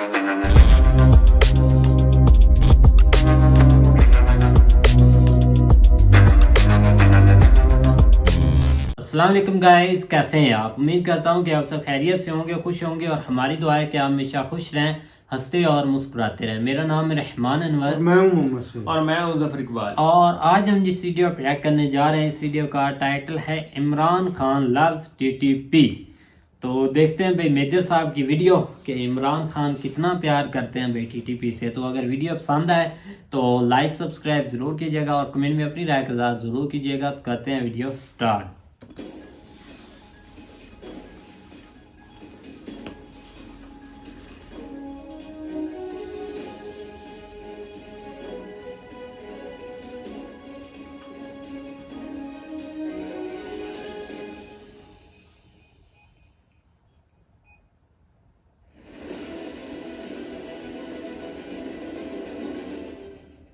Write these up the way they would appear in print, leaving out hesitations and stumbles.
अस्सलाम वालेकुम गाइस, कैसे हैं आप। उम्मीद करता हूं कि आप सब खैरियत से होंगे, खुश होंगे और हमारी दुआ है कि आप हमेशा खुश रहें, हंसते और मुस्कुराते रहें। मेरा नाम है रहमान अनवर और मैं हूं मोहम्मद सईद और मैं हूं ज़फर इकबाल। और आज हम जिस वीडियो पर रिएक्ट करने जा रहे हैं, इस वीडियो का टाइटल है इमरान खान लव्स टीटीपी। तो देखते हैं भाई मेजर साहब की वीडियो कि इमरान खान कितना प्यार करते हैं भाई टीटीपी से। तो अगर वीडियो पसंद आए तो लाइक सब्सक्राइब ज़रूर कीजिएगा और कमेंट में अपनी राय का इज़हार ज़रूर कीजिएगा। तो करते हैं वीडियो स्टार्ट।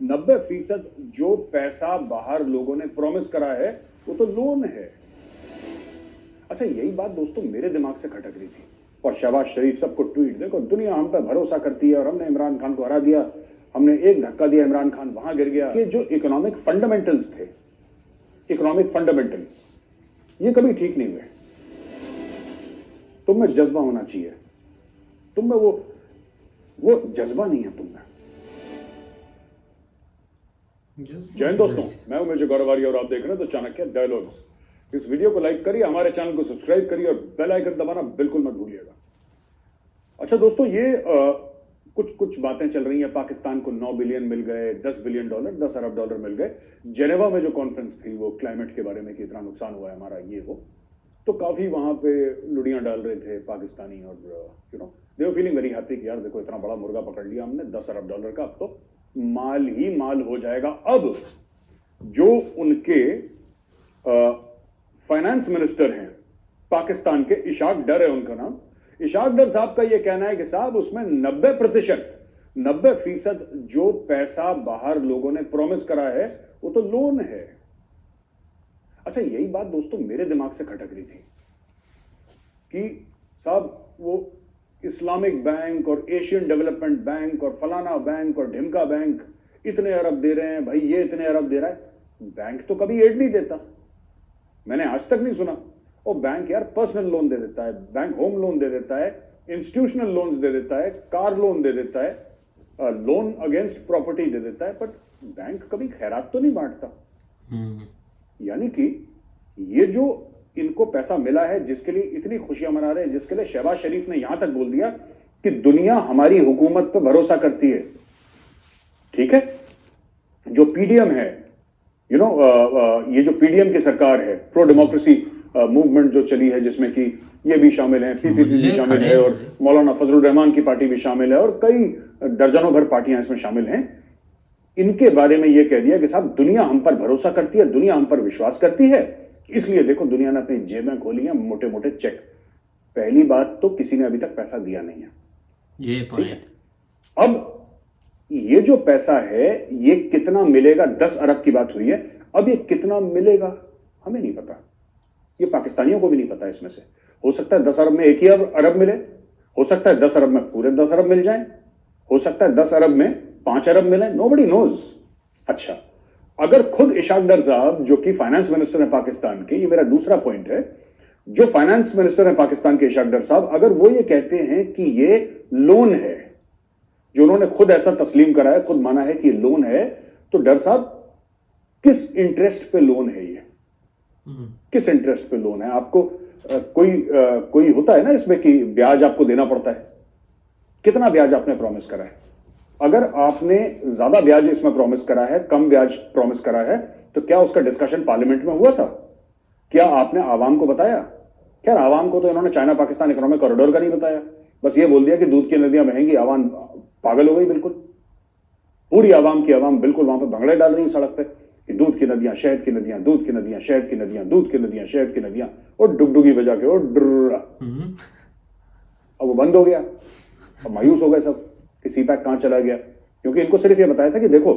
नब्बे फीसद जो पैसा बाहर लोगों ने प्रॉमिस करा है वो तो लोन है। अच्छा, यही बात दोस्तों मेरे दिमाग से खटक रही थी। और शहबाज शरीफ सबको ट्वीट, देखो दुनिया हम पर भरोसा करती है और हमने इमरान खान को हरा दिया, हमने एक धक्का दिया, इमरान खान वहां गिर गया। ये जो इकोनॉमिक फंडामेंटल्स थे, इकोनॉमिक फंडामेंटल, ये कभी ठीक नहीं हुए। तुम में जज्बा होना चाहिए, तुम में वो जज्बा नहीं है तुम में। जय हिंद दोस्तों, मैं हूं मेजर गौरवारी और आप देख रहे हैं तो चाणक्य डायलॉग्स। इस वीडियो को लाइक करिए, हमारे चैनल को सब्सक्राइब करिए और बेल आइकन दबाना बिल्कुल मत भूलिएगा। अच्छा दोस्तों, ये कुछ बातें चल रही हैं। पाकिस्तान को 9 बिलियन मिल गए, 10 बिलियन डॉलर, 10 अरब डॉलर मिल गए। जेनेवा में जो कॉन्फ्रेंस थी वो क्लाइमेट के बारे में कि इतना नुकसान हुआ है हमारा, ये वो, तो काफी वहां पे लुड़ियां डाल रहे थे पाकिस्तानी और दे वर फीलिंग वेरी हैप्पी कि यार देखो इतना बड़ा मुर्गा पकड़ लिया हमने, 10 अरब डॉलर का, अब तो माल ही माल हो जाएगा। अब जो उनके फाइनेंस मिनिस्टर हैं पाकिस्तान के, इशाक डर है उनका नाम, इशाक डर साहब का यह कहना है कि साहब उसमें 90% जो पैसा बाहर लोगों ने प्रॉमिस करा है वो तो लोन है। अच्छा, यही बात दोस्तों मेरे दिमाग से खटक रही थी कि साहब वो इस्लामिक बैंक और एशियन डेवलपमेंट बैंक और फलाना बैंक और ढिमका बैंक इतने अरब दे रहे हैं, भाई ये इतने अरब दे रहा है। बैंक तो कभी एड नहीं देता, मैंने आज तक नहीं सुना। और बैंक यार पर्सनल लोन दे देता है, बैंक होम लोन दे देता है, इंस्टीट्यूशनल लोन्स दे देता है, कार लोन दे देता है, लोन अगेंस्ट प्रॉपर्टी दे देता है, बट बैंक कभी खैरात तो नहीं बांटता। यानी कि ये जो इनको पैसा मिला है, जिसके लिए इतनी खुशियां मना रहे हैं, जिसके लिए शहबाज शरीफ ने यहां तक बोल दिया कि दुनिया हमारी हुकूमत पर भरोसा करती है। ठीक है, जो पीडीएम है, ये जो पीडीएम की सरकार है, प्रो डेमोक्रेसी मूवमेंट जो चली है, जिसमें कि ये भी शामिल है, पीपीपी भी शामिल है और मौलाना फजलुर रहमान की पार्टी भी शामिल है और कई दर्जनों भर पार्टियां इसमें शामिल हैं। इनके बारे में यह कह दिया कि साहब दुनिया हम पर भरोसा करती है, दुनिया हम पर विश्वास करती है, इसलिए देखो दुनिया ने अपनी जेबें खोली हैं, मोटे मोटे चेक। पहली बात तो किसी ने अभी तक पैसा दिया नहीं है, ये पॉइंट। अब ये जो पैसा है ये कितना मिलेगा, 10 अरब की बात हुई है, अब ये कितना मिलेगा हमें नहीं पता, ये पाकिस्तानियों को भी नहीं पता। इसमें से हो सकता है 10 अरब में एक ही अरब मिले, हो सकता है 10 अरब में पूरे 10 अरब मिल जाए, हो सकता है 10 अरब में 5 अरब मिले, नोबडी नोज। अच्छा, अगर खुद इशाक डर साहब जो कि फाइनेंस मिनिस्टर है पाकिस्तान के, ये मेरा दूसरा पॉइंट है, जो फाइनेंस मिनिस्टर है पाकिस्तान के इशाक डर साहब, अगर वो ये कहते हैं कि ये लोन है, जो उन्होंने खुद ऐसा तस्लीम करा है, खुद माना है कि ये लोन है, तो डर साहब किस इंटरेस्ट पे लोन है ये, किस इंटरेस्ट पे लोन है? आपको कोई होता है ना इसमें कि ब्याज आपको देना पड़ता है, कितना ब्याज आपने प्रॉमिस करा है? अगर आपने ज्यादा ब्याज इसमें प्रॉमिस करा है, कम ब्याज प्रॉमिस करा है, तो क्या उसका डिस्कशन पार्लियामेंट में हुआ था? क्या आपने आवाम को बताया? खैर आवाम को तो इन्होंने चाइना पाकिस्तान इकोनॉमिक कॉरिडोर का नहीं बताया, बस ये बोल दिया कि दूध की नदियां बहेंगी। आवाम पागल हो गई बिल्कुल, पूरी आवाम की आवाम बिल्कुल वहां पर भंगड़े डाल रही है सड़क पे कि दूध की नदियां, शहद की नदियां, दूध की नदियां, शहद की नदियां, दूध की नदियां, शहद की नदियां, और डुगडुगी बजा के और ड्र। अब वो बंद हो गया, अब मायूस हो गए सब कि सीपैक कहां चला गया, क्योंकि इनको सिर्फ ये बताया था कि देखो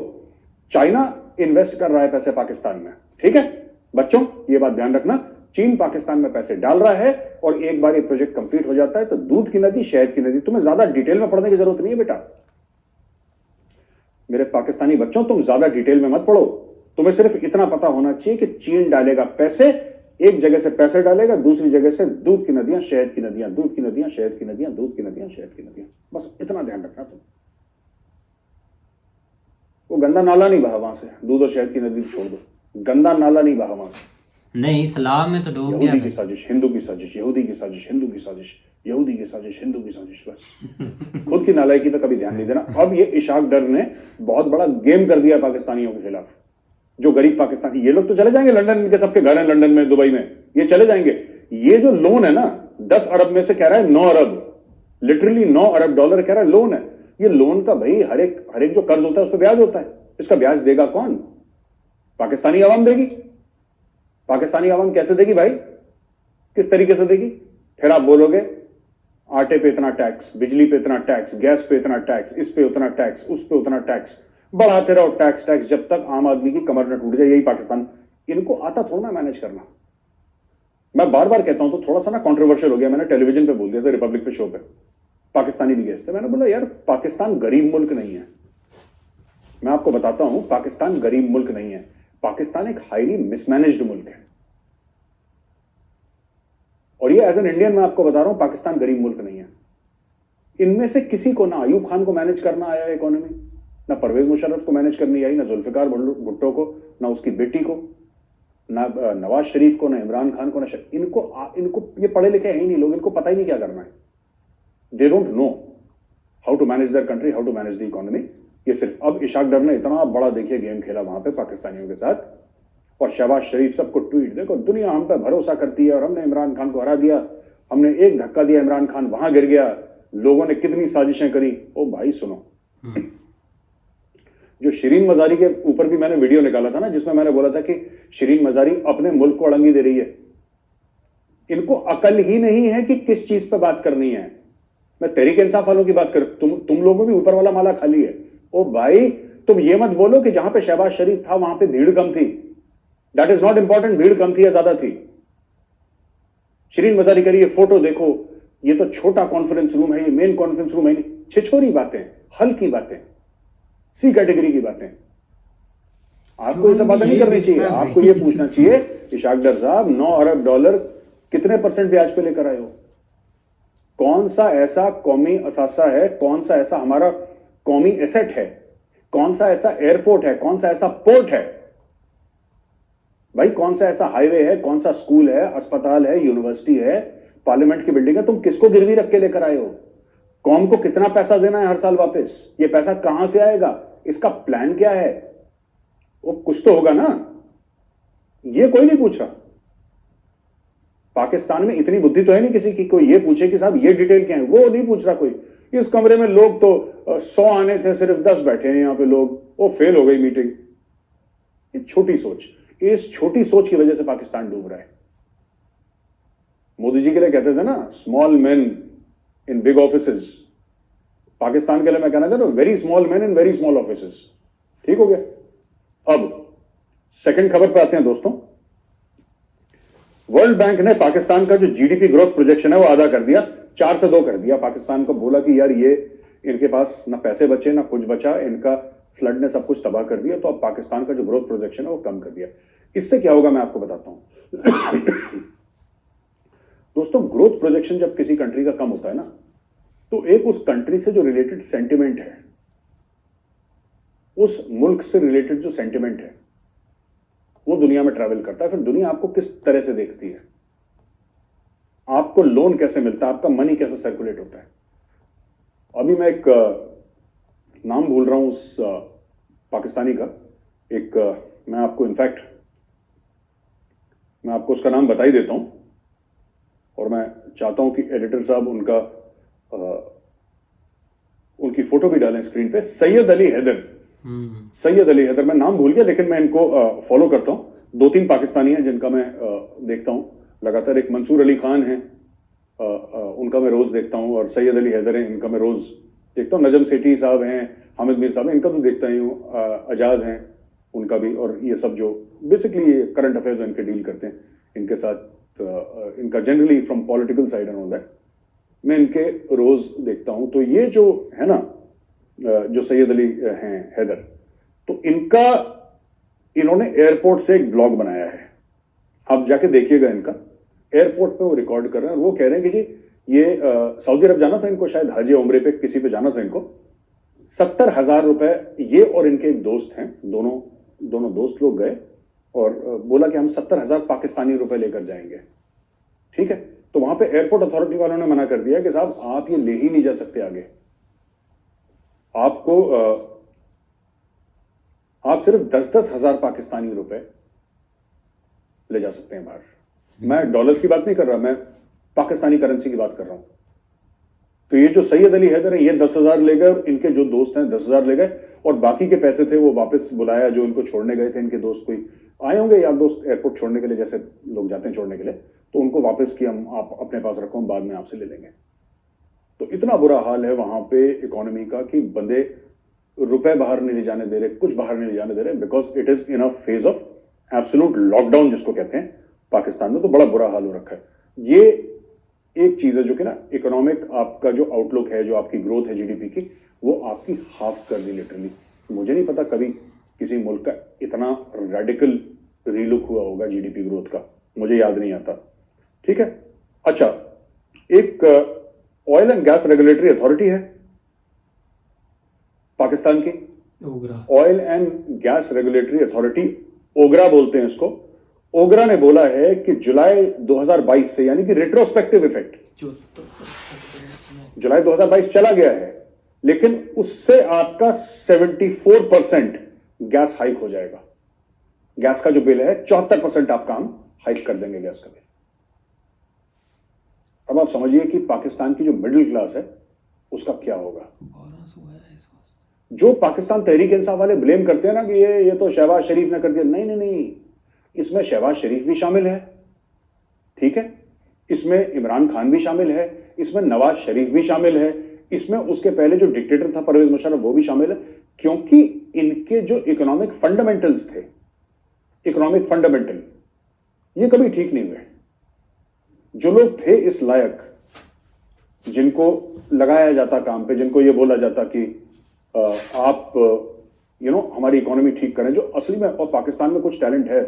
चाइना इन्वेस्ट कर रहा है पैसे पाकिस्तान में। ठीक है बच्चों, ये बात ध्यान रखना, चीन पाकिस्तान में पैसे डाल रहा है और एक बार ये प्रोजेक्ट कंप्लीट हो जाता है तो दूध की नदी, शहद की नदी। तुम्हें ज्यादा डिटेल में पढ़ने की जरूरत नहीं है बेटा। मेरे पाकिस्तानी बच्चों, तुम ज्यादा डिटेल में मत पढ़ो। तुम्हें सिर्फ इतना पता होना चाहिए कि चीन डालेगा पैसे, एक जगह से पैसे डालेगा, दूसरी जगह से दूध की नदियां, शहद की नदियां, दूध की नदियां, शहद की नदियां, दूध की नदियां, शहद की नदियां। बस इतना ध्यान रखना तुम। वो गंदा नाला नहीं बहा वहां से, दूध और शहद की नदी छोड़ दो, गंदा नाला नहीं बहा वहां से। नहीं, इस्लाम में तो डूब गया यहूदी की साजिश, हिंदू की साजिश, यहूदी की साजिश, हिंदू की साजिश, यहूदी की साजिश, हिंदू की साजिश। बस खुद की नालायकी पे कभी ध्यान नहीं देना। अब ये इशाक डर ने बहुत बड़ा गेम कर दिया पाकिस्तानियों के खिलाफ। जो गरीब पाकिस्तानी, ये लोग तो चले जाएंगे लंदन, इनके सबके घर हैं लंदन में, दुबई में, ये चले जाएंगे। ये जो लोन है ना, 10 अरब में से कह रहा है 9 अरब, लिटरली 9 अरब डॉलर कह रहा है लोन है। ये लोन का भाई हर एक जो कर्ज होता है उस पर ब्याज होता है। इसका ब्याज देगा कौन? पाकिस्तानी आवाम देगी। पाकिस्तानी आवाम कैसे देगी भाई? किस तरीके से देगी? फिर आप बोलोगे आटे पे इतना टैक्स, बिजली पे इतना टैक्स, गैस पे इतना टैक्स, इस पे उतना टैक्स, उस पे उतना टैक्स, बढ़ाते रहो टैक्स टैक्स जब तक आम आदमी की कमर न टूट जाए। यही पाकिस्तान। इनको आता थोड़ा ना मैनेज करना। मैं बार बार कहता हूं, तो थोड़ा सा ना कंट्रोवर्शियल हो गया। मैंने टेलीविजन पे बोल दिया था, रिपब्लिक पे शो पे, पाकिस्तानी भी गेस्ट थे। मैंने बोला यार, पाकिस्तान गरीब मुल्क नहीं है। मैं आपको बताता हूं, पाकिस्तान गरीब मुल्क नहीं है। पाकिस्तान एक हाईली मिसमैनेज्ड मुल्क है। और ये एज एन इंडियन मैं आपको बता रहा हूं, पाकिस्तान गरीब मुल्क नहीं है। इनमें से किसी को ना अयूब खान को मैनेज करना आया इकोनॉमी, ना परवेज मुशर्रफ को मैनेज करनी आई, ना जुल्फिकार भुट्टो को, ना उसकी बेटी को, ना नवाज शरीफ को, ना इमरान खान को, ना इनको ये पढ़े लिखे हैं ही नहीं लोग। इनको पता ही नहीं क्या करना है। They don't know how to manage their country, how to manage the economy. ये सिर्फ अब इशाक डर ने इतना बड़ा देखिए गेम खेला वहां पे पाकिस्तानियों के साथ। और शहबाज शरीफ सबको ट्वीट, देखो दुनिया हम पे भरोसा करती है और हमने इमरान खान को हरा दिया, हमने एक धक्का दिया, इमरान खान वहां गिर गया, लोगों ने कितनी साजिशें करी। ओ भाई सुनो, जो शिरीन मजारी के ऊपर भी मैंने वीडियो निकाला था ना, जिसमें मैंने बोला था कि शिरीन मजारी अपने मुल्क को अड़ंगी दे रही है। इनको अकल ही नहीं है कि किस चीज पे बात करनी है। मैं तहरीक इंसाफ वालों की बात कर, तुम लोगों भी ऊपर वाला माला खाली है। ओ भाई, तुम ये मत बोलो कि जहां पे शहबाज शरीफ था वहां पे भीड़ कम थी। दैट इज नॉट इंपॉर्टेंट, भीड़ कम थी या ज्यादा थी। शिरीन मजारी करिए, फोटो देखो, ये तो छोटा कॉन्फ्रेंस रूम है, ये मेन कॉन्फ्रेंस रूम है नहीं। छिछोरी बातें, हल्की बातें, सी कैटेगरी की बातें। आपको ये सब बातें नहीं करनी चाहिए। आपको ये पूछना चाहिए, इशाक डर साहब 9 अरब डॉलर कितने % ब्याज पे लेकर आए हो? कौन सा ऐसा कौमी असासा है, कौन सा ऐसा हमारा कौमी एसेट है, कौन सा ऐसा एयरपोर्ट है, कौन सा ऐसा पोर्ट है भाई, कौन सा ऐसा हाईवे है, कौन सा स्कूल है, अस्पताल है, यूनिवर्सिटी है, पार्लियामेंट की बिल्डिंग है? तुम किसको गिरवी रख के लेकर आए हो? कौम को कितना पैसा देना है हर साल वापस? ये पैसा कहां से आएगा? इसका प्लान क्या है? वो कुछ तो होगा ना। ये कोई नहीं पूछ रहा। पाकिस्तान में इतनी बुद्धि तो है नहीं किसी की कोई ये पूछे कि साहब ये डिटेल क्या है। वो नहीं पूछ रहा कोई। इस कमरे में लोग तो 100 आने थे, सिर्फ 10 बैठे हैं यहां पे लोग, वो फेल हो गई मीटिंग। ये छोटी सोच, इस छोटी सोच की वजह से पाकिस्तान डूब रहा है। मोदी जी के लिए कहते थे ना, small man in big offices. Pakistan के लिए मैं कहना चाहता हूं, very small man in very small offices. ठीक हो गया। अब सेकंड खबर पे आते हैं दोस्तों। वर्ल्ड बैंक ने पाकिस्तान का जो जीडीपी ग्रोथ प्रोजेक्शन है वो आधा कर दिया, 4 से 2 कर दिया। पाकिस्तान को बोला कि यार ये इनके पास ना पैसे बचे ना कुछ बचा, इनका फ्लड ने सब कुछ तबाह कर दिया, तो अब पाकिस्तान का जो ग्रोथ प्रोजेक्शन है वो कम कर दिया। इससे क्या होगा मैं आपको बताता हूं। दोस्तों, ग्रोथ प्रोजेक्शन जब किसी कंट्री का कम होता है ना, तो एक उस कंट्री से जो रिलेटेड सेंटिमेंट है, उस मुल्क से रिलेटेड जो सेंटिमेंट है, वो दुनिया में ट्रैवल करता है। फिर दुनिया आपको किस तरह से देखती है, आपको लोन कैसे मिलता है, आपका मनी कैसे सर्कुलेट होता है। अभी मैं एक नाम भूल रहा हूं उस पाकिस्तानी का, मैं आपको इनफैक्ट मैं आपको उसका नाम बता ही देता हूं, और मैं चाहता हूं कि एडिटर साहब उनकी फोटो भी डालें स्क्रीन पे। सैयद अली हैदर। सैयद अली हैदर, मैं नाम भूल गया लेकिन मैं इनको फॉलो करता हूं। 2-3 पाकिस्तानी हैं जिनका मैं देखता हूं लगातार। एक मंसूर अली खान है, उनका मैं रोज देखता हूं, और सैयद अली हैदर हैं, इनका मैं रोज देखता हूं। नजम सेठी साहब हैं, हामिद मीर साहब हैं, इनका तो देखता ही हूं। अजाज हैं, उनका भी। और ये सब जो बेसिकली करंट अफेयर्स इनके डील करते हैं, इनके साथ इनका generally from political side and all that, मैं इनके रोज देखता हूं। तो ये जो है ना जो सैयद अली हैं हैदर, तो इन्होंने एयरपोर्ट से एक ब्लॉग बनाया है, आप जाके देखिएगा। इनका एयरपोर्ट पे वो रिकॉर्ड कर रहे हैं और वो कह रहे हैं कि जी ये सऊदी अरब जाना था इनको, शायद हज या उम्रे पे किसी पे जाना था इनको। 70,000 रुपए ये और इनके एक दोस्त हैं, दोनों दोस्त लोग गए और बोला कि हम 70,000 पाकिस्तानी रुपए लेकर जाएंगे। ठीक है, तो वहां पे एयरपोर्ट अथॉरिटी वालों ने मना कर दिया कि साहब आप ये ले ही नहीं जा सकते आगे, आपको आप सिर्फ 10-10 हजार पाकिस्तानी रुपए ले जा सकते हैं बाहर। मैं डॉलर्स की बात नहीं कर रहा, मैं पाकिस्तानी करेंसी की बात कर रहा हूं। तो ये जो सैयद अली हैदर है ये 10,000 ले गए और इनके जो दोस्त हैं 10,000 ले गए और बाकी के पैसे थे वो वापस बुलाया, जो इनको छोड़ने गए थे इनके दोस्त कोई आए होंगे यार दोस्त एयरपोर्ट छोड़ने के लिए, जैसे लोग जाते हैं छोड़ने के लिए, तो उनको वापस किया, हम आप अपने पास रखो, हम बाद में आपसे ले लेंगे। तो इतना बुरा हाल है वहां पे इकोनॉमी का कि बंदे रुपए बाहर नहीं ले जाने दे रहे, कुछ बाहर नहीं ले जाने दे रहे, because it is in a phase of absolute lockdown जिसको कहते हैं पाकिस्तान में। तो बड़ा बुरा हाल हो रखा है। ये एक चीज है जो कि ना इकोनॉमिक आपका जो आउटलुक है, जो आपकी ग्रोथ है जीडीपी की, वो आपकी हाफ कर दी लिटरली। मुझे नहीं पता कभी किसी मुल्क का इतना रेडिकल रीलुक हुआ होगा जीडीपी ग्रोथ का, मुझे याद नहीं आता। ठीक है, अच्छा, एक oil and gas regulatory authority है पाकिस्तान की, oil and gas regulatory authority, OGRA बोलते हैं इसको। ओगरा ने बोला है कि जुलाई 2022 से, यानी कि रेट्रोस्पेक्टिव इफेक्ट, जुलाई 2022 चला गया है, लेकिन उससे आपका 74% गैस हाइक हो जाएगा। गैस का जो बिल है 74% आपका हम हाइक कर देंगे गैस का बिल। अब आप समझिए कि पाकिस्तान की जो मिडिल क्लास है उसका क्या होगा। जो पाकिस्तान तहरीक इंसाफ वाले ब्लेम करते हैं ना कि ये तो शहबाज शरीफ ने कर दिया, नहीं नहीं नहीं, इसमें शहबाज शरीफ भी शामिल है, ठीक है, इसमें इमरान खान भी शामिल है, इसमें नवाज शरीफ भी शामिल है, इसमें उसके पहले जो डिक्टेटर था परवेज मुशर्रफ वो भी शामिल है, क्योंकि इनके जो इकोनॉमिक फंडामेंटल्स थे, इकोनॉमिक फंडामेंटल ये कभी ठीक नहीं हुए। जो लोग थे इस लायक, जिनको लगाया जाता काम पे, जिनको ये बोला जाता कि आप हमारी इकोनॉमी ठीक करें, जो असली में और पाकिस्तान में कुछ टैलेंट है,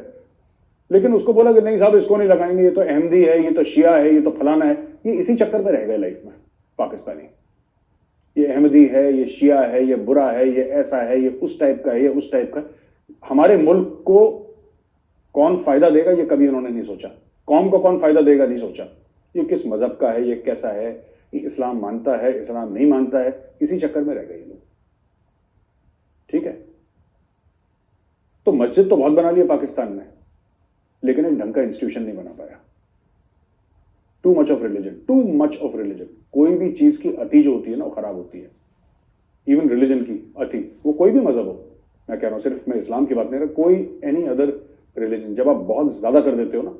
लेकिन उसको बोला कि नहीं साहब इसको नहीं लगाएंगे, ये तो अहमदी है, ये तो शिया है, ये तो फलाना है। ये इसी चक्कर में रह गए लाइफ में पाकिस्तानी, ये अहमदी है, ये शिया है, ये बुरा है, ये ऐसा है, ये उस टाइप का है, ये उस टाइप का। हमारे मुल्क को कौन फायदा देगा ये कभी उन्होंने नहीं सोचा, कौम को कौन फायदा देगा नहीं सोचा। ये किस मजहब का है, ये कैसा है, ये इस्लाम मानता है, इस्लाम नहीं मानता है, इसी चक्कर में रह गए लोग। ठीक है, तो मस्जिद तो बहुत बना लिया पाकिस्तान में, लेकिन एक ढंग का इंस्टीट्यूशन नहीं बना पाया। Too much of religion, too much of religion. कोई भी चीज की अति जो होती है ना वो खराब होती है। इवन रिलीजन की अति, वो कोई भी मजहब हो, मैं कह रहा हूं, सिर्फ मैं इस्लाम की बात नहीं कर रहा, कोई एनी अदर रिलीजन, जब आप बहुत ज्यादा कर देते हो ना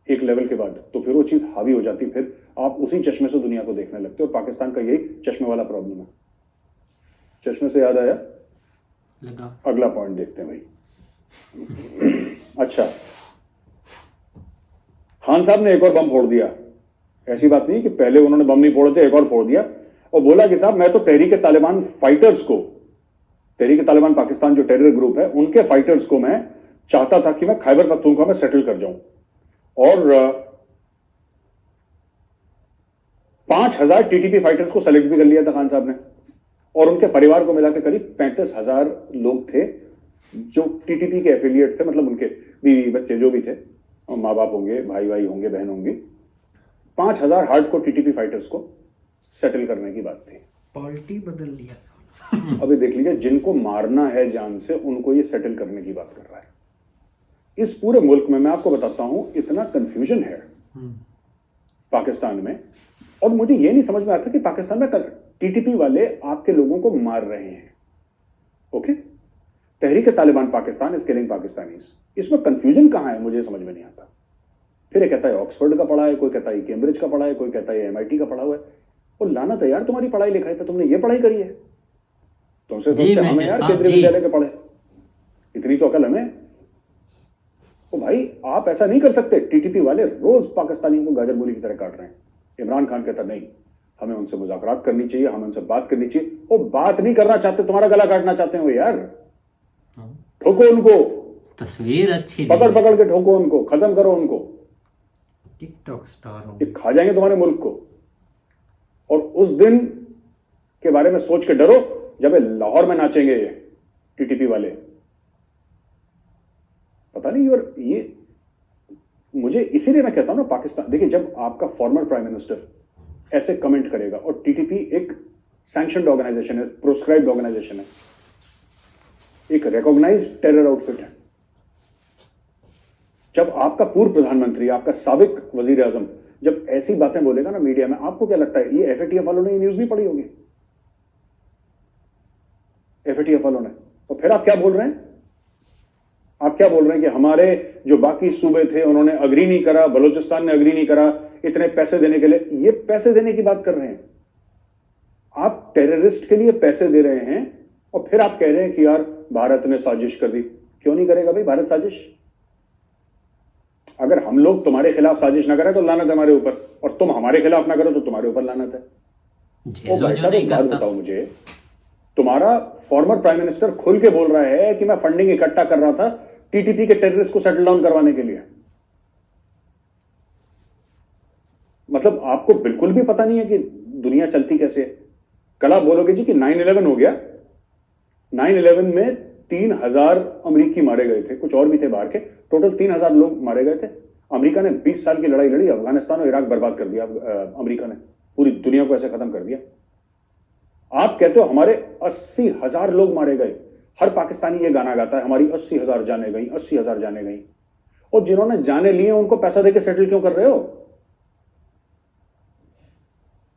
एक लेवल के बाद, तो फिर वो चीज हावी हो जाती है, फिर आप उसी चश्मे से दुनिया को देखने लगते हो। पाकिस्तान का यही चश्मे वाला प्रॉब्लम है। चश्मे से याद आया, अगला पॉइंट देखते हैं भाई। अच्छा, खान साहब ने एक और बम फोड़ दिया। ऐसी बात नहीं कि पहले उन्होंने बम नहीं फोड़े थे, एक और फोड़ दिया और बोला कि साहब मैं तो तहरीक तालिबान फाइटर्स को, तहरीक तालिबान पाकिस्तान जो टेरर ग्रुप है उनके फाइटर्स को मैं चाहता था कि मैं खैबर पख्तूनख्वा में सेटल कर जाऊं, और 5,000 टीटीपी फाइटर्स को सेलेक्ट भी कर लिया था खान साहब ने, और उनके परिवार को मिलाकर करीब 35,000 लोग थे जो टीटीपी के एफिलिएट थे, मतलब उनके बीवी बच्चे जो भी थे, माँ बाप होंगे, भाई भाई होंगे, बहन होंगी। 5,000 हार्डकोर टीटीपी फाइटर्स को सेटल करने की बात थी। पॉलिटी बदल लिया। अभी देख लीजिए, जिनको मारना है जान से उनको ये सेटल करने की बात कर रहा है। इस पूरे मुल्क में मैं आपको बताता हूं इतना कंफ्यूजन है पाकिस्तान में, और मुझे ये नहीं समझ में आता कि पाकिस्तान में टीटीपी वाले आपके लोगों को मार रहे हैं। Okay, Tehreek Taliban Pakistan is killing Pakistanis, इसमें कंफ्यूजन कहां है मुझे समझ में नहीं आता। फिर ये कहता है ऑक्सफोर्ड का पढ़ा है, कोई कहता है कैम्ब्रिज का पढ़ा है, कोई कहता है MIT का पढ़ा हुआ है। और लाना तो यार तुम्हारी पढ़ाई लिखाई पे तुमने ये पढ़ाई करी है, तुमसे तो हमें यार केंद्रीय विद्यालय के पढ़े, इतनी तो अकल हमें। तो भाई आप ऐसा नहीं कर सकते। टीटीपी वाले रोज पाकिस्तानियों को गाजर मूली की तरह काट रहे हैं। इमरान खान कहता नहीं, हमें उनसे मुज़ाकरात करनी चाहिए, हमें उनसे बात करनी चाहिए। वो बात नहीं करना चाहते, तुम्हारा गला काटना चाहते हैं वो यार। ठोको उनको, तस्वीर अच्छी पकड़ पकड़ के ठोको उनको, खत्म करो उनको। टिकटॉक स्टार हो, ये खा जाएंगे तुम्हारे मुल्क को। और उस दिन के बारे में सोच के डरो जब ये लाहौर में नाचेंगे ये टीटीपी वाले। पता नहीं। और ये मुझे इसीलिए मैं कहता हूं ना, पाकिस्तान देखिए, जब आपका फॉर्मर प्राइम मिनिस्टर ऐसे कमेंट करेगा, और टीटीपी एक सैंक्शनड ऑर्गेनाइजेशन है, प्रोस्क्राइब्ड ऑर्गेनाइजेशन है, एक रिकॉग्नाइज्ड टेरर आउटफिट है। जब आपका पूर्व प्रधानमंत्री, आपका साबिक वजीर आजम जब ऐसी बातें बोलेगा ना मीडिया में, आपको क्या लगता है ये एफएटीएफ वालों ने ये न्यूज नहीं पढ़ी होगी? एफएटीएफ वालों ने। तो फिर आप क्या बोल रहे हैं? आप क्या बोल रहे हैं कि हमारे जो बाकी सूबे थे उन्होंने अग्री नहीं करा, बलूचिस्तान ने अग्री नहीं करा इतने पैसे देने के लिए। ये पैसे देने की बात कर रहे हैं आप, टेररिस्ट के लिए पैसे दे रहे हैं, और फिर आप कह रहे हैं कि यार भारत ने साजिश कर दी। क्यों नहीं करेगा भाई भारत साजिश? अगर हम लोग तुम्हारे खिलाफ साजिश ना करें तो लानत है हमारे ऊपर, और तुम हमारे खिलाफ ना करो तो तुम्हारे ऊपर लानत है। वो भाई साहब एक बात बताओ मुझे, तुम्हारा फॉर्मर प्राइम मिनिस्टर खुल के बोल रहा है कि मैं फंडिंग इकट्ठा कर रहा था टीटीपी के टेररिस्ट को सेटल डाउन करवाने के लिए। मतलब आपको बिल्कुल भी पता नहीं है कि दुनिया चलती कैसे है। कल आप बोलोगे जी कि 9/11 हो गया, 9/11 में 3,000 अमरीकी मारे गए थे, कुछ और भी थे बाहर के, टोटल 3,000 लोग मारे गए थे। अमेरिका ने 20 साल की लड़ाई लड़ी, अफगानिस्तान और इराक बर्बाद कर दिया। अमेरिका ने पूरी दुनिया को ऐसे खत्म कर दिया। आप कहते हो हमारे 80,000 लोग मारे गए। हर पाकिस्तानी ये गाना गाता है, हमारी 80,000 जाने गई, 80,000 जाने गई। और जिन्होंने जाने लिए उनको पैसा देके सेटल क्यों कर रहे हो?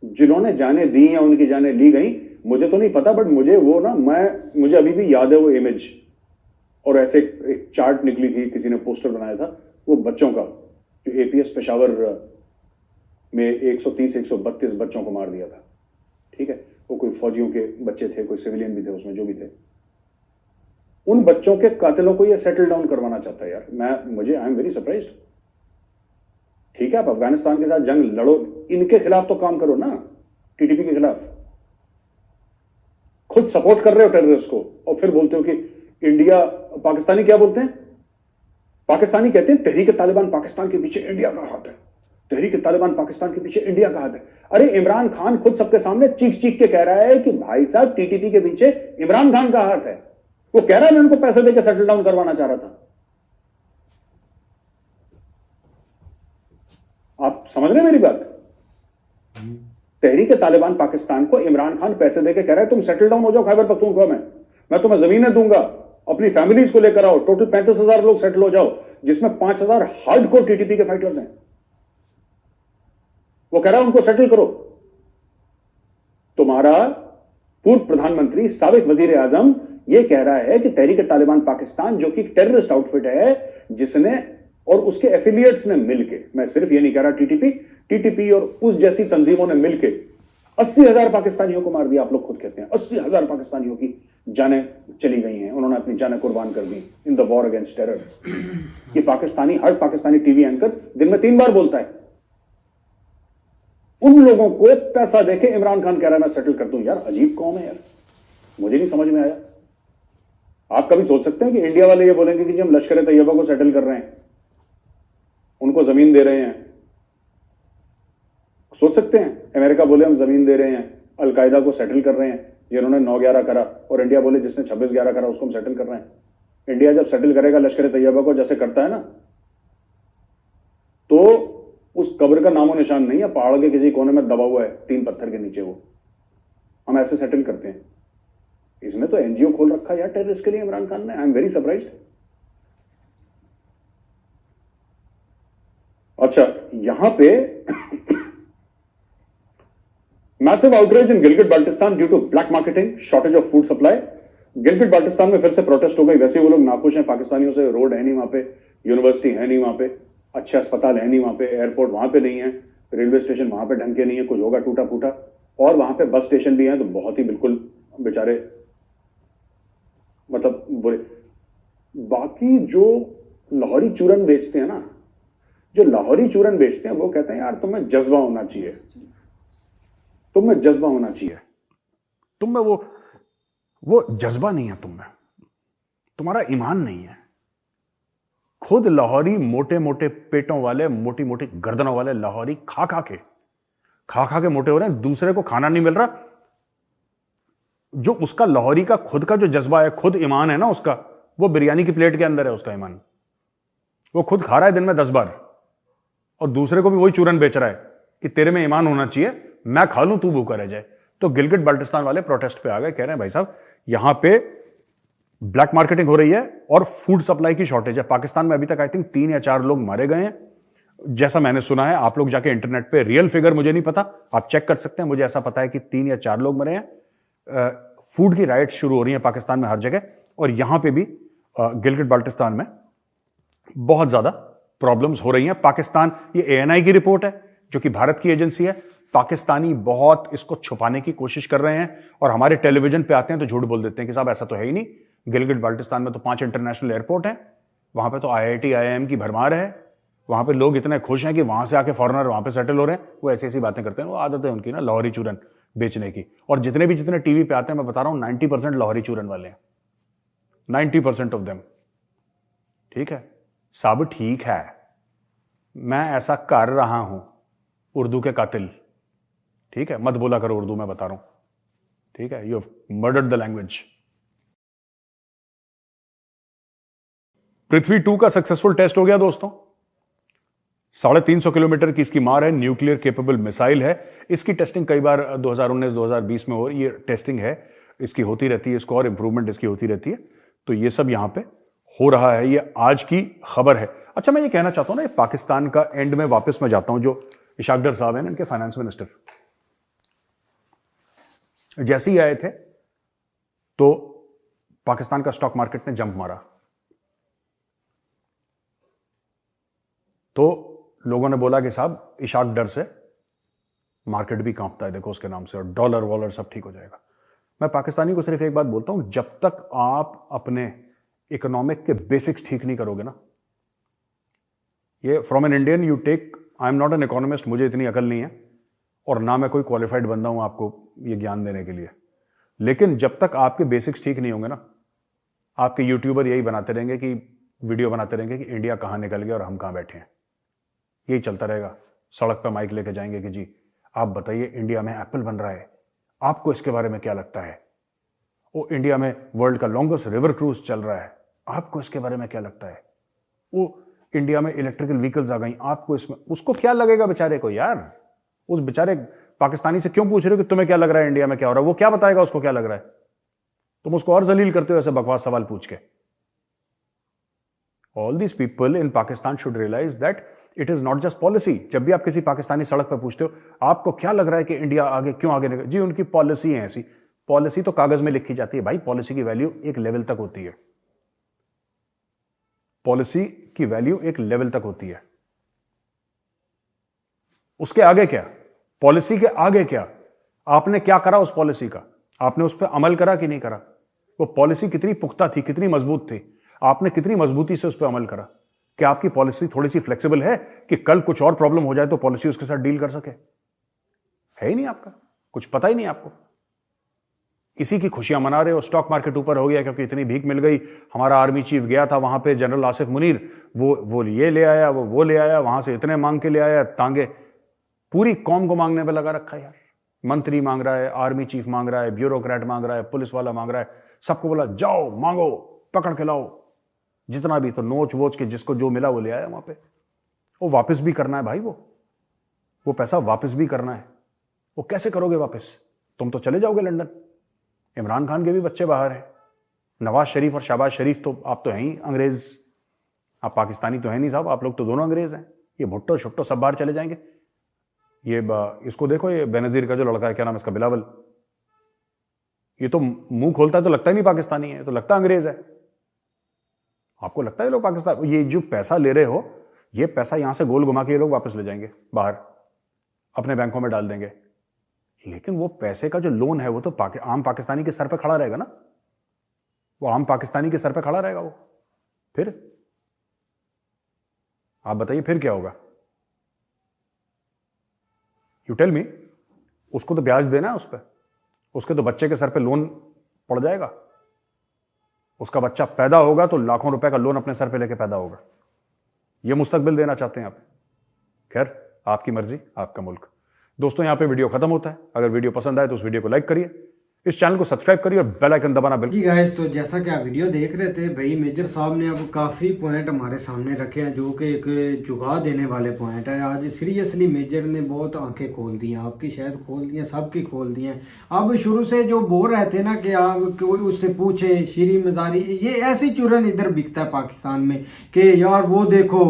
जिन्होंने जाने दी या उनकी जाने ली गई, मुझे तो नहीं पता, बट मुझे वो ना, मुझे अभी भी याद है वो इमेज। और ऐसे एक चार्ट निकली थी, किसी ने पोस्टर बनाया था वो बच्चों का, जो एपीएस पेशावर में 130-132 बच्चों को मार दिया था। ठीक है, वो कोई फौजियों के बच्चे थे, कोई सिविलियन भी थे उसमें, जो भी थे। उन बच्चों के कातिलों को ये सेटल डाउन करवाना चाहता है यार। मुझे आई एम वेरी सरप्राइज्ड। ठीक है, आप अफगानिस्तान के साथ जंग लड़ो, इनके खिलाफ तो काम करो ना, टीटीपी के खिलाफ। खुद सपोर्ट कर रहे हो टेररिस्ट को, और फिर बोलते हो कि इंडिया, पाकिस्तानी क्या बोलते हैं? पाकिस्तानी कहते हैं तहरीक तालिबान पाकिस्तान के पीछे इंडिया का हाथ है, तहरीक तालिबान पाकिस्तान के पीछे इंडिया का हाथ है। अरे इमरान खान खुद सबके सामने चीख चीख के कह रहा है कि भाई साहब टीटीपी के पीछे इमरान खान का हाथ है। वो कह रहा है मैं उनको पैसे देकर सेटल डाउन करवाना चाह रहा था। आप समझ रहे हैं मेरी बात? तहरीक तालिबान पाकिस्तान को इमरान खान पैसे देके कह रहा है तुम सेटल डाउन हो जाओ खैबर पख्तूनख्वा में, मैं तुम्हें जमीनें दूंगा, अपनी फैमिलीज को लेकर आओ, टोटल 35,000 लोग सेटल हो जाओ, जिसमें 5,000 हार्डकोर टीटीपी के फाइटर्स हैं। वो कह रहा है उनको सेटल करो। तुम्हारा पूर्व प्रधानमंत्री, साबिक वजीर आजम ये कह रहा है कि तहरीक तालिबान पाकिस्तान, जो कि टेररिस्ट आउटफिट है, जिसने और उसके एफिलिएट्स ने मिलके, मैं सिर्फ ये नहीं कह रहा टीटीपी और उस जैसी तंजीमों ने मिलके 80,000 पाकिस्तानियों को मार दिया। आप लोग खुद कहते हैं 80,000 पाकिस्तानियों की जानें चली गई हैं, उन्होंने अपनी जानें कुर्बान कर दी in the war against terror. ये पाकिस्तानी, हर पाकिस्तानी टीवी एंकर दिन में 3 बार बोलता है। उन लोगों को पैसा देके इमरान खान कह रहा है मैं सेटल कर दूं। यार अजीब कौम है यार, मुझे नहीं समझ में आया। आप कभी सोच सकते हैं कि इंडिया वाले ये बोलेंगे कि हम लश्कर तैयबा को सेटल कर रहे हैं, उनको जमीन दे रहे हैं? सोच सकते हैं अमेरिका बोले हम जमीन दे रहे हैं, अलकायदा को सेटल कर रहे हैं जिन्होंने 9/11 करा, और इंडिया बोले जिसने 26/11 करा उसको हम सेटल कर रहे हैं। इंडिया जब सेटल करेगा लश्कर तैयबा को, जैसे करता है ना, तो उस कब्र का नामो निशान नहीं है, पहाड़ के किसी कोने में दबा हुआ है 3 पत्थर के नीचे, वो हम ऐसे सेटल करते हैं। इसमें तो एनजीओ खोल रखा है यार टेररिस्ट के लिए इमरान खान ने। I am very surprised. अच्छा, यहां पे massive outreach in Gilgit Baltistan due to black marketing, shortage of food supply. Gilgit Baltistan में फिर से प्रोटेस्ट हो गई। वैसे वो लोग नाखुश हैं पाकिस्तानियों से, रोड है नहीं वहां पे, यूनिवर्सिटी है नहीं वहां पे, अच्छे अस्पताल है नहीं वहां पे, एयरपोर्ट वहां पे नहीं है, रेलवे स्टेशन वहां पे ढंग के नहीं है, कुछ होगा टूटा फूटा, और वहां पे बस स्टेशन भी है तो बहुत ही बिल्कुल बेचारे मतलब बुरे। बाकी जो लाहौरी चूरन बेचते हैं ना, जो लाहौरी चूरन बेचते हैं वो कहते हैं यार तुम्हें जज्बा होना चाहिए, तुम्हें जज्बा होना चाहिए। तुम में वो जज्बा नहीं है, तुम में तुम्हारा ईमान नहीं है। खुद लाहौरी मोटे मोटे पेटों वाले, मोटी मोटी गर्दनों वाले लाहौरी खा खा के मोटे हो रहे हैं, दूसरे को खाना नहीं मिल रहा। जो उसका लाहौरी का खुद का जो जज्बा है, खुद ईमान है ना उसका, वो बिरयानी की प्लेट के अंदर है उसका ईमान। वो खुद खा रहा है दिन में 10 बार और दूसरे को भी वही चूरन बेच रहा है कि तेरे में ईमान होना चाहिए, मैं खा लूं तू भूखा रह जाए। तो गिलगिट बाल्टिस्तान वाले प्रोटेस्ट पे आ गए, कह रहे हैं भाई साहब यहां पे ब्लैक मार्केटिंग हो रही है और फूड सप्लाई की शॉर्टेज है। पाकिस्तान में अभी तक आई थिंक 3 या 4 लोग मारे गए हैं, जैसा मैंने सुना है। आप लोग जाके इंटरनेट पे, रियल फिगर मुझे नहीं पता, आप चेक कर सकते हैं। मुझे ऐसा पता है कि 3 या 4 लोग मरे हैं। फूड की राइट्स शुरू हो रही है पाकिस्तान में हर जगह, और यहां पे भी गिलगिट बाल्टिस्तान में बहुत ज्यादा प्रॉब्लम्स हो रही हैं। पाकिस्तान, ये ANI की रिपोर्ट है जो कि भारत की एजेंसी है। पाकिस्तानी बहुत इसको छुपाने की कोशिश कर रहे हैं और हमारे टेलीविजन पे आते हैं तो झूठ बोल देते हैं कि साहब ऐसा तो है ही नहीं। गिलगिट बाल्टिस्तान में तो 5 इंटरनेशनल एयरपोर्ट है, वहां पे तो IIT IIM की भरमार है, वहां पे लोग इतने खुश हैं कि वहां से आके फॉरेनर वहां पे सेटल हो रहे हैं। वो ऐसी ऐसी बातें करते हैं, वो आदत है उनकी ना लाहौरी चूरन बेचने की। और जितने टीवी पे आते हैं, मैं बता रहा हूं 90% लाहौरी चूरन वाले हैं, 90% ऑफ देम। ठीक है, सब ठीक है, मैं ऐसा कर रहा हूं, उर्दू के कातिल। ठीक है, मत बोला करो उर्दू, मैं बता रहा हूं। ठीक है, you have murdered the language. Prithvi 2 का सक्सेसफुल टेस्ट हो गया दोस्तों। 350 किलोमीटर की इसकी मार है, न्यूक्लियर केपेबल मिसाइल है। इसकी टेस्टिंग कई बार 2019-2020 में हो, ये टेस्टिंग है, इसकी होती रहती है, इसको और इंप्रूवमेंट इसकी होती रहती है। तो ये सब यहां पे हो रहा है, ये आज की खबर है। अच्छा, मैं ये कहना चाहता हूं ना, ये पाकिस्तान का एंड में वापस मैं जाता हूं, जो इशाक डर साहब हैं इनके फाइनेंस मिनिस्टर, जैसे ही आए थे तो पाकिस्तान का स्टॉक मार्केट ने जंप मारा। तो लोगों ने बोला कि साहब इशाक डर से मार्केट भी कांपता है, देखो उसके नाम से, और डॉलर वॉलर सब ठीक हो जाएगा। मैं पाकिस्तानी को सिर्फ एक बात बोलता हूं, जब तक आप अपने इकोनॉमिक के बेसिक्स ठीक नहीं करोगे ना, ये from an Indian you take, I am not an economist, मुझे इतनी अकल नहीं है और ना मैं कोई क्वालिफाइड बंदा हूं आपको ये ज्ञान देने के लिए। लेकिन जब तक आपके बेसिक्स ठीक नहीं होंगे ना, आपके यूट्यूबर यही बनाते रहेंगे कि वीडियो बनाते रहेंगे कि इंडिया कहां निकल गया और हम कहां बैठे हैं, यही चलता रहेगा। सड़क पर माइक लेके जाएंगे कि जी आप बताइए इंडिया में एप्पल बन रहा है, आपको इसके बारे में क्या लगता है? वो इंडिया में वर्ल्ड का लॉन्गेस्ट रिवर क्रूज चल रहा है, आपको इसके बारे में क्या लगता है? वो इंडिया में इलेक्ट्रिकल व्हीकल्स आ गई, आपको इसमें, उसको क्या लगेगा बेचारे को यार? उस बेचारे पाकिस्तानी से क्यों पूछ रहे हो कि तुम्हें क्या लग रहा है इंडिया में क्या हो रहा है? वो क्या बताएगा उसको क्या लग रहा है? तुम उसको और जलील करते हो ऐसे बकवास सवाल पूछ के। All these people in Pakistan should realise that it is not just policy. जब भी आप किसी पाकिस्तानी सड़क पर पूछते हो आपको क्या लग रहा है कि इंडिया आगे क्यों आगे निकल, जी उनकी पॉलिसी है ऐसी। पॉलिसी तो कागज में लिखी जाती है भाई, पॉलिसी की वैल्यू एक लेवल तक होती है, पॉलिसी की वैल्यू एक लेवल तक होती है। उसके आगे क्या? पॉलिसी के आगे क्या? आपने क्या करा उस पॉलिसी का? आपने उस पर अमल करा कि नहीं करा? वो पॉलिसी कितनी पुख्ता थी, कितनी मजबूत थी, आपने कितनी मजबूती से उस पर अमल करा? क्या आपकी पॉलिसी थोड़ी सी फ्लेक्सिबल है कि कल कुछ और प्रॉब्लम हो जाए तो पॉलिसी उसके साथ डील कर सके? है ही नहीं आपका, कुछ पता ही नहीं आपको। इसी की खुशियां मना रहे हो, स्टॉक मार्केट ऊपर हो गया क्योंकि इतनी भीख मिल गई। हमारा आर्मी चीफ गया था वहां पे, जनरल आसिफ मुनीर, वो ये ले आया, वो ले आया, वहां से इतने मांग के ले आया, तांगे पूरी कौम को मांगने पे लगा रखा है यार। मंत्री मांग रहा है, आर्मी चीफ मांग रहा है, ब्यूरोक्रेट मांग रहा है, पुलिस वाला मांग रहा है, सबको बोला जाओ मांगो, पकड़ के लाओ, जितना भी। तो नोच वोच के जिसको जो मिला वो ले आया वहां पे। वो वापस भी करना है भाई, वो पैसा वापस भी करना है। वो कैसे करोगे वापस? तुम तो चले जाओगे लंदन। इमरान खान के भी बच्चे बाहर हैं, नवाज शरीफ और शहबाज शरीफ, तो आप तो हैं ही अंग्रेज, आप पाकिस्तानी तो हैं नहीं साहब, आप लोग तो दोनों अंग्रेज हैं। ये भुट्टो शुट्टो सब बाहर चले जाएंगे। ये इसको देखो, ये बेनजीर का जो लड़का है, क्या नाम है इसका, बिलावल, ये तो मुंह खोलता है तो लगता ही नहीं पाकिस्तानी है, तो लगता अंग्रेज है। आपको लगता है लोग पाकिस्तान, ये जो पैसा ले रहे हो, ये पैसा यहां से गोल घुमा के ये लोग वापस ले जाएंगे बाहर, अपने बैंकों में डाल देंगे। लेकिन वो पैसे का जो लोन है वो तो आम पाकिस्तानी के सर पे खड़ा रहेगा ना, वो आम पाकिस्तानी के सर पे खड़ा रहेगा वो। फिर आप बताइए फिर क्या होगा? You tell me. उसको तो ब्याज देना है उस पर, उसके तो बच्चे के सर पे लोन पड़ जाएगा। उसका बच्चा पैदा होगा तो लाखों रुपए का लोन अपने सर पे लेके पैदा होगा। ये मुस्तकबिल देना चाहते हैं आप? खैर, आपकी मर्जी, आपका मुल्क। दोस्तों, यहां पे वीडियो खत्म होता है। अगर वीडियो पसंद आए तो उस वीडियो को लाइक करिए, इस चैनल को सब्सक्राइब करिए और बेल आइकन दबाना बिल्कुल। जी गाइस, तो जैसा कि आप वीडियो देख रहे थे भाई, मेजर साहब ने अब काफ़ी पॉइंट हमारे सामने रखे हैं जो कि एक जुगा देने वाले पॉइंट है। आज सीरियसली मेजर ने बहुत आंखें खोल दी हैं, आपकी शायद खोल दी हैं, सबकी खोल दी हैं। अब शुरू से जो बोल रहे थे ना कि आप कोई उससे पूछे शीरी मजारी, ये ऐसी चूरन इधर बिकता है पाकिस्तान में कि यार वो देखो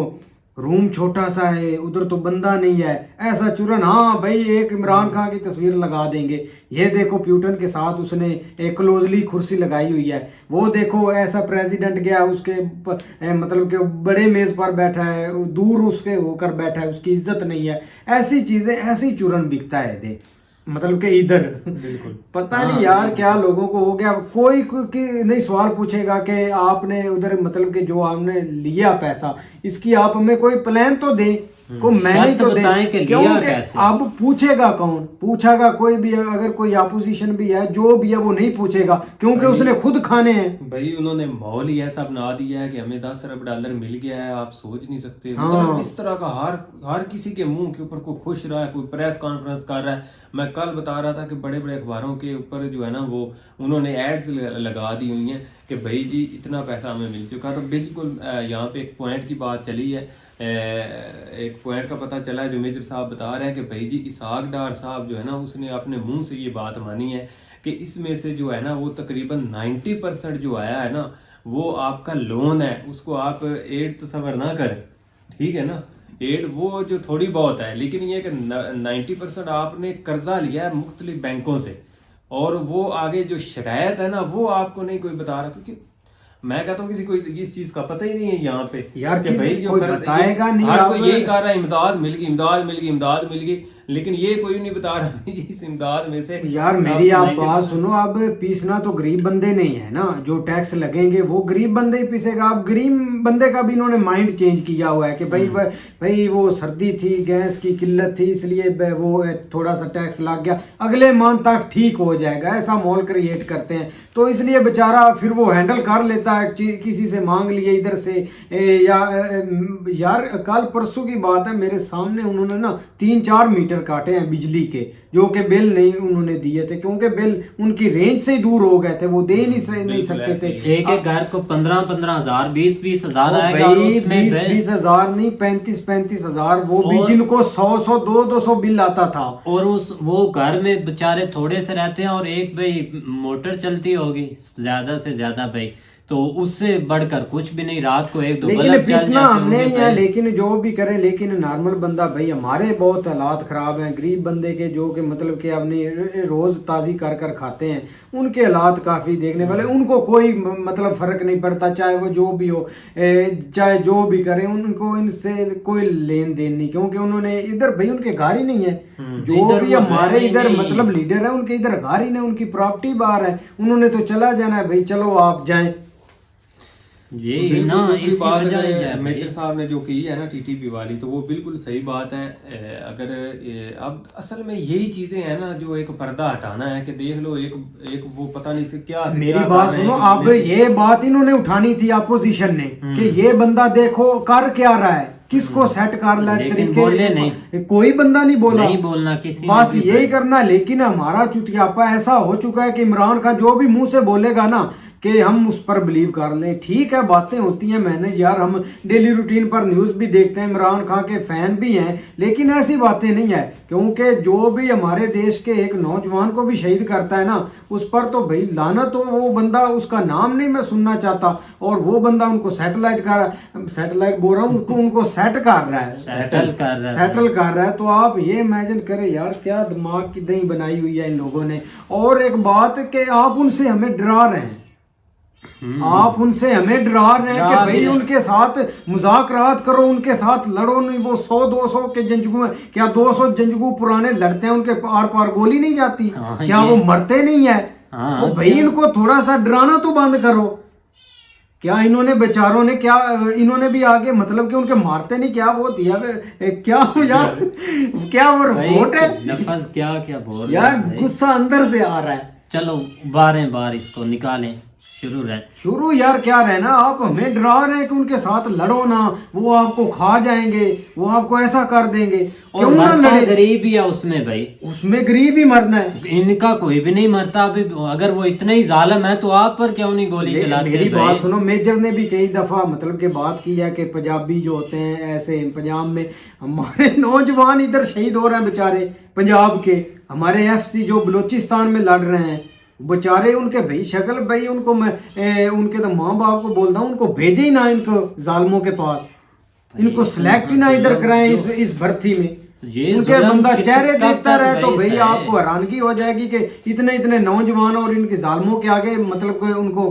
रूम छोटा सा है, उधर तो बंदा नहीं है, ऐसा चुरन। हाँ भाई, एक इमरान खान की तस्वीर लगा देंगे, ये देखो प्यूटन के साथ उसने एक क्लोजली कुर्सी लगाई हुई है, वो देखो ऐसा प्रेसिडेंट गया उसके मतलब कि बड़े मेज पर बैठा है, दूर उसके होकर बैठा है, उसकी इज्जत नहीं है। ऐसी चीजें, ऐसी चुरन बिकता है दे, मतलब कि इधर बिल्कुल पता नहीं यार क्या लोगों को हो गया। कोई नहीं सवाल पूछेगा कि आपने उधर मतलब कि जो आपने लिया पैसा, इसकी आप हमें कोई प्लान तो दें, को मैंने तो दे, क्योंकि अब पूछेगा कौन? पूछेगा कोई भी, अगर कोई अपोजिशन भी है, जो भी है, वो नहीं पूछेगा क्योंकि उसने खुद खाने हैं। भाई उन्होंने माहौल ही ऐसा बना दिया है कि हमें 10 अरब डॉलर मिल गया है, आप सोच नहीं सकते। हाँ। मतलब इस तरह का हर किसी के मुंह के ऊपर कोई खुश रहा है, कोई प्रेस कॉन्फ्रेंस कर रहा है। मैं कल बता रहा था कि बड़े बड़े अखबारों के ऊपर जो है ना, वो उन्होंने एड्स लगा दी हुई हैं कि भाई जी इतना पैसा हमें मिल चुका। तो बिल्कुल यहाँ पे एक पॉइंट की बात चली है, एक पॉइंट का पता चला है जो मेजर साहब बता रहे हैं कि भाई जी इसहाक डार साहब जो है ना, उसने अपने मुंह से ये बात मानी है कि इसमें से जो है ना, वो तकरीबन 90% जो आया है ना, वो आपका लोन है। उसको आप एड तस्वर ना करें, ठीक है ना। एड वो जो थोड़ी बहुत है, लेकिन ये कि 90% आपने कर्जा लिया है मुख्तलिफ बैंकों से, और वो आगे जो शरायत है ना, वो आपको नहीं कोई बता रहा। क्योंकि मैं कहता हूँ किसी को इस चीज का पता ही नहीं है यहाँ पे यार, कि भाई जो बताएगा नहीं, हर कोई यही कह रहा है इमदाद मिल गई, इमदाद मिल गई, इमदाद मिल गई, लेकिन ये कोई नहीं बता रहा इस इमदाद में से। यार मेरी आप बात सुनो, अब पीसना तो गरीब बंदे नहीं है ना, जो टैक्स लगेंगे वो गरीब बंदे ही पीसेगा। अब गरीब बंदे का भी इन्होंने माइंड चेंज किया हुआ है कि भाई वो सर्दी थी, गैस की किल्लत थी, इसलिए वो थोड़ा सा टैक्स लग गया, अगले मंथ तक ठीक हो जाएगा, ऐसा माहौल क्रिएट करते हैं। तो इसलिए बेचारा फिर वो हैंडल कर लेता है, किसी से मांग लिए इधर से। यार कल परसों की बात है, मेरे सामने उन्होंने ना 3-4 मीटर काटे हैं बिजली के, जो कि बिल नहीं उन्होंने दिए थे, क्योंकि बिल उनकी रेंज से ही दूर हो गए थे, वो दे नहीं सकते थे। एक घर को 15-15 हजार, 20-20 हजार आएगा, 20 हजार नहीं, 35 हजार, वो भी जिनको 100 200 बिल आता था। और वो घर में बेचारे थोड़े से रहते हैं, और एक भाई मोटर चलती होगी ज्यादा से ज्यादा भाई, तो उससे बढ़कर कुछ भी नहीं। रात को 1-2 लेकिन पिसना हमने ही है, लेकिन जो भी करे, लेकिन नॉर्मल बंदा भाई, हमारे बहुत हालात खराब हैं, गरीब बंदे के, जो कि मतलब कि अपनी रोज ताजी कर कर खाते हैं, उनके हालात काफी देखने वाले। उनको कोई मतलब फर्क नहीं पड़ता, चाहे वो जो भी हो, चाहे जो भी करे, उनको इनसे कोई लेन देन नहीं, क्योंकि उन्होंने इधर भाई उनके घर ही नहीं है। जो भी हमारे इधर मतलब लीडर है, उनके इधर घर ही नहीं, उनकी प्रॉपर्टी बाहर है, उन्होंने तो चला जाना है भाई, चलो आप जाएं। ये ना इसी वजह है मेजर साहब ने जो की है ना टीटीपी वाली, तो वो बिल्कुल सही बात है। अगर अब असल में यही चीजें हैं ना, जो एक पर्दा हटाना है कि देख लो एक वो पता नहीं से क्या मेरी बात सुनो, अब ये बात इन्होंने उठानी थी अपोजिशन ने कि ये बंदा देखो कर क्या रहा है, किसको सेट कर रहा है तरीके। नहीं, कोई बंदा नहीं बोला, नहीं बोलना किसी, बस यही करना। लेकिन हमारा चुतियापा ऐसा हो चुका है कि इमरान खान जो भी मुंह से बोलेगा ना, कि हम उस पर बिलीव कर लें। ठीक है, बातें होती हैं, मैंने यार हम डेली रूटीन पर न्यूज़ भी देखते हैं, इमरान खान के फैन भी हैं, लेकिन ऐसी बातें नहीं है, क्योंकि जो भी हमारे देश के एक नौजवान को भी शहीद करता है ना, उस पर तो भाई लानत हो। वो बंदा, उसका नाम नहीं मैं सुनना चाहता, और वो बंदा उनको सेटेलाइट बोल रहा हूँ, उनको सेटल कर रहा है। तो आप ये इमेजिन करें यार, क्या दिमाग की दही बनाई हुई है इन लोगों ने। और एक बात कि आप उनसे हमें डरा रहे हैं, आप उनसे हमें डरा रहे हैं कि भाई उनके साथ मुज़ाकरात करो, उनके साथ लड़ो नहीं। वो 100-200 के जंजगू हैं, क्या 200 जंजगू पुराने लड़ते हैं, उनके आर पार गोली नहीं जाती? क्या वो मरते नहीं है? तो भाई इनको थोड़ा सा डराना तो बंद करो। क्या इन्होंने बेचारों ने क्या इन्होंने भी आगे मतलब कि उनके मारते नहीं, क्या वो दिया क्या यार क्या वो वोट है लफ्ज क्या क्या बोल रहे यार, हैं भाई। गुस्सा अंदर से आ रहा है। चलो बारें बार इसको निकालें, शुरू रहे। शुरू यार क्या रहना, आप हमें डरा रहे हैं कि उनके साथ लड़ो ना, वो आपको खा जाएंगे, वो आपको ऐसा कर देंगे। और क्यों ना मरता लड़े, गरीब ही है उसमें भाई, उसमें गरीब ही मरना है। इनका कोई भी नहीं मरता। अभी अगर वो इतने ही जालिम है तो आप पर क्यों नहीं गोली चलाते मेरी भाई? बात सुनो, मेजर ने भी कई दफा मतलब के बात की है कि पंजाबी जो होते हैं ऐसे, पंजाब में हमारे नौजवान इधर शहीद हो रहे हैं बेचारे, पंजाब के हमारे एफसी जो बलूचिस्तान में लड़ रहे हैं बेचारे, उनके भाई शक्ल भाई, उनको मैं उनके तो माँ बाप को बोलता हूँ उनको भेजे ही ना इनको जालमों के पास, इनको सिलेक्ट ही ना इधर कराएं इस भर्ती में। ये उनके बंदा चेहरे कब देखता तक रहे तो भाई भाई है? आपको हैरानगी हो जाएगी कि इतने इतने नौजवान और इनके जालमों के आगे मतलब कि उनको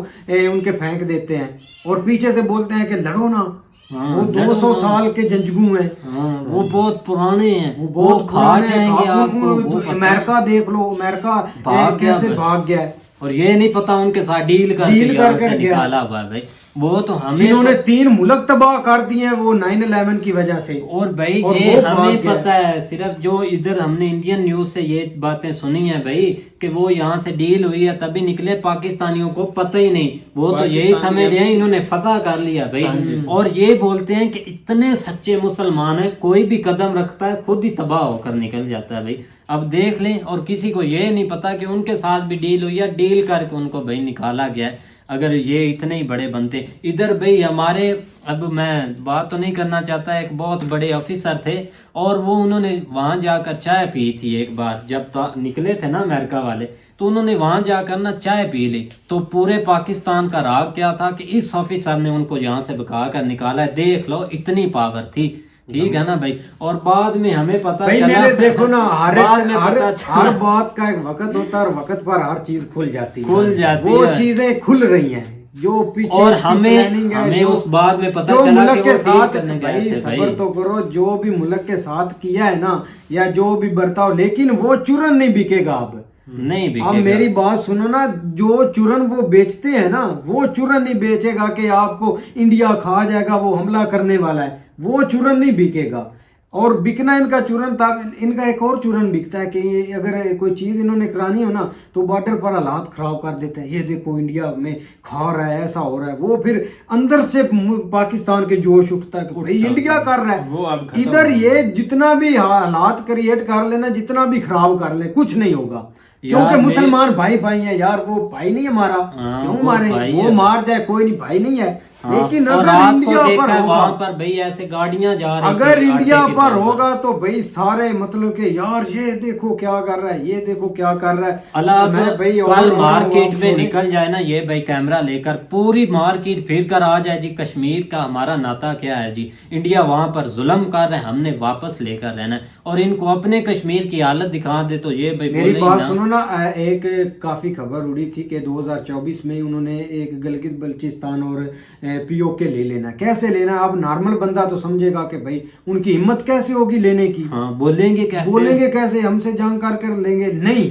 उनके फेंक देते हैं और पीछे से बोलते हैं कि लड़ो ना। हाँ, वो 200 साल के जंजगू हैं, हाँ, वो बहुत पुराने हैं, वो बहुत खा पुराने हैं। जाएंगे आप आपको, वो पता अमेरिका देख लो, अमेरिका भाग गया कैसे भाई। भाग गया है, और ये नहीं पता उनके साथ डील डील करके कर यहाँ से कर गया। निकाला हुआ है भाई। वो तो हमें जिन्होंने 3 मुल्क तबाह कर दिए हैं वो 9/11 की वजह से। और भाई और ये वो भाग हमें गया। पता है, सिर्फ जो इधर हमने इंडियन न्यूज से ये बातें सुनी है भाई कि वो यहाँ से डील हुई है तभी निकले, पाकिस्तानियों को पता ही नहीं। वो तो यही समझ रहे हैं इन्होंने फतह कर लिया भाई। और ये बोलते हैं कि इतने सच्चे मुसलमान हैं, कोई भी कदम रखता है खुद ही तबाह होकर निकल जाता है भाई। अब देख लें, और किसी को ये नहीं पता कि उनके साथ भी डील हुई है, डील करके उनको भाई निकाला गया है। अगर ये इतने ही बड़े बनते इधर भाई हमारे, अब मैं बात तो नहीं करना चाहता, एक बहुत बड़े ऑफिसर थे और वो उन्होंने वहां जाकर चाय पी थी एक बार, जब निकले थे ना अमेरिका वाले, तो उन्होंने वहां जाकर ना चाय पी ली, तो पूरे पाकिस्तान का राग क्या था कि इस ऑफिसर ने उनको यहाँ से भगा कर निकाला है। देख लो इतनी पावर थी, ठीक है ना भाई। और बाद में हमें पता भाई चला, मेरे देखो ना बाद में पता चला, हर बात का एक वक्त होता है और वक्त पर हर चीज खुल जाती है, खुल जाती वो है। चीजें खुल रही हैं जो पीछे और इसकी हमें planning है, हमें जो उस बाद में पता जो चला मुल्क कि के वो डील साथ करने गए भाई थे सबर भाई। तो करो, जो भी मुल्क के साथ किया है ना या जो भी बर्ताव, लेकिन वो चूरन नहीं बिकेगा अब। नहीं अब बिकेगा। मेरी बात सुनो ना, जो चूरन वो बेचते हैं ना, वो चूरन नहीं बेचेगा कि आपको इंडिया खा जाएगा, वो हमला करने वाला है, वो चूरन नहीं बिकेगा। और बिकना इनका चूरन तब, इनका एक और चूरन बिकता है कि अगर कोई चीज इन्होंने करानी हो ना तो बॉर्डर पर हालात खराब कर देते हैं, ये देखो इंडिया में खा रहा है, ऐसा हो रहा है, वो फिर अंदर से पाकिस्तान के जोश उठता है कि भाई इंडिया कर रहा वो अब है। खत्म इधर हो ये जितना भी हालात क्रिएट कर लेना, जितना भी खराब कर ले, कुछ नहीं होगा, यार क्योंकि मुसलमान भाई भाई हैं यार, वो भाई नहीं है हमारा, हाँ, क्यों वो मारे, भाई वो है। मार जाए कोई नहीं, भाई नहीं है। हाँ, लेकिन और अगर रात को इंडिया देखा पर है होगा, वहां पर भाई ऐसे गाड़ियां जा रही अगर थी इंडिया आटे के पर पैर होगा तो भाई सारे मतलब कि यार ये देखो क्या कर रहा है, ये देखो क्या कर रहा है। अल्लाह मैं भाई कल और मार्केट में छोड़े- निकल जाए ना ये भाई कैमरा लेकर, पूरी मार्केट फिर कर आ जाए जी, कश्मीर का हमारा नाता क्या है जी, इंडिया वहां पर जुल्म कर रहे हैं, हमने वापस लेकर रहना है, और इनको अपने कश्मीर की हालत दिखा दे तो ये भाई मेरी बोले ही बात ना। सुनो ना, एक काफी खबर उड़ी थी कि 2024 में उन्होंने एक गिलगित बल्चिस्तान और पीओके ले लेना। कैसे लेना, अब नॉर्मल बंदा तो समझेगा कि भाई उनकी हिम्मत कैसे होगी लेने की, हाँ बोलेंगे कैसे, बोलेंगे कैसे, हमसे जंग कर लेंगे, नहीं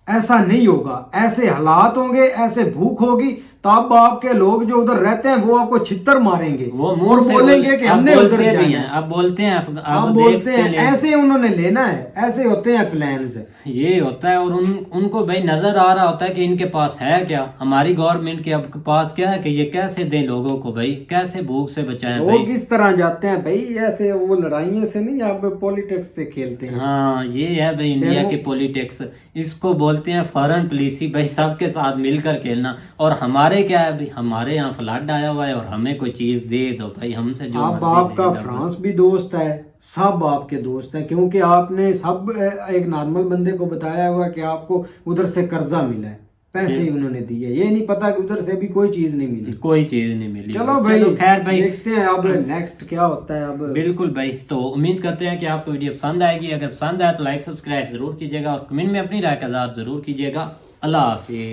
ऐसा नहीं होगा। ऐसे हालात होंगे, ऐसे भूख होगी, तब आपके लोग जो उधर रहते हैं वो आपको छितर मारेंगे, वो और मुंह से बोलेंगे कि अब हमने बोलते उधर भी जाना हैं, है। अब बोलते हैं, आप बोलते हैं ऐसे उन्होंने लेना है, ऐसे होते हैं प्लान्स। ये होता है। और उनको भाई नजर आ रहा होता है कि इनके पास है क्या, हमारी गवर्नमेंट के अब पास क्या है कि ये कैसे दें लोगों को भाई, कैसे भूख से बचाएं वो भाई। किस तरह जाते हैं भाई, ऐसे वो लड़ाइयों से नहीं, आप पॉलिटिक्स से खेलते हैं। हाँ ये है भाई इंडिया के पॉलिटिक्स, इसको बोलते हैं फॉरेन पॉलिसी भाई, सबके साथ मिलकर खेलना। और हमारे क्या है भाई, हमारे यहाँ फ्लड आया हुआ है और हमें कोई चीज दे दो भाई, हमसे जो आप मर्जी आपका ले लो। फ्रांस भी दोस्त है, सब आपके दोस्त हैं, क्योंकि आपने सब एक नॉर्मल बंदे को बताया हुआ कि आपको उधर से कर्जा मिला है, पैसे ही उन्होंने दिए, ये नहीं पता कि उधर से भी कोई चीज नहीं मिली। कोई चीज नहीं मिली। चलो भाई, खैर भाई देखते हैं अब नेक्स्ट क्या होता है। अब बिल्कुल भाई, तो उम्मीद करते हैं कि आपको वीडियो पसंद आएगी। अगर पसंद आए तो लाइक सब्सक्राइब जरूर कीजिएगा और कमेंट में अपनी राय का इज़हार जरूर कीजिएगा। अल्लाह हाफिज।